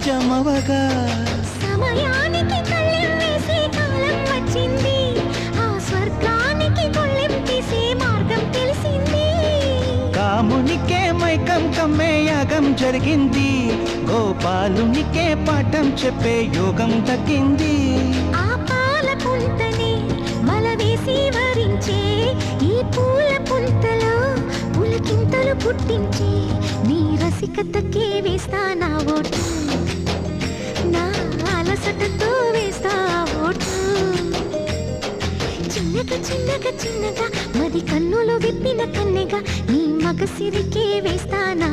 జమవగా సమయానికి కళ్ళెం వేసే కాలం వచ్చింది, ఆ స్వర్గానికి కొళ్ళెం తీసే మార్గం తెలిసింది. కామునికే మైకం కమ్మే యాగం జరిగింది, గోపాలునికే పాఠం చెప్పే యోగం దక్కింది. ఆ పాల పుంతని మలవేసి వరించే ఈ పూల పుంతలో పులకింతలు పుట్టించే నీ రసికతకే వేస్తా నా ఓటు, నా అలసటతో వేస్తా ఓటు. చిన్నగా చిన్నగా చిన్నగా మది కన్నులు విప్పిన కన్నెగా నీ మగసిరికే వేస్తా నా